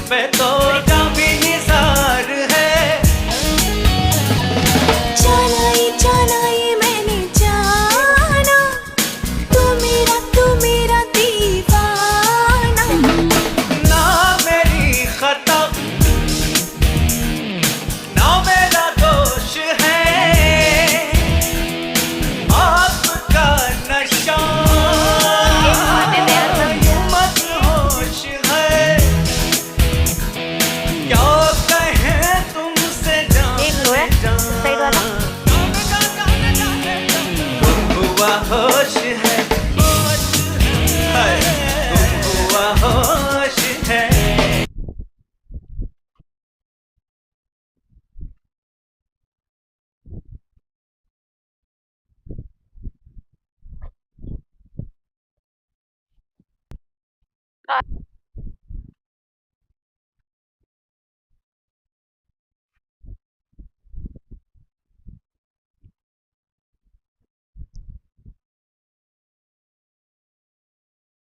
पे तो काफी निसार है। जाना ही मैंने जाना, तू मेरा दीवाना। ना मेरी खता ना मेरा दोष है, आपका नशा मदहोश है। क्या कहें तुमसे जाने जा, गुम हुआ होश है, गुम हुआ होश है।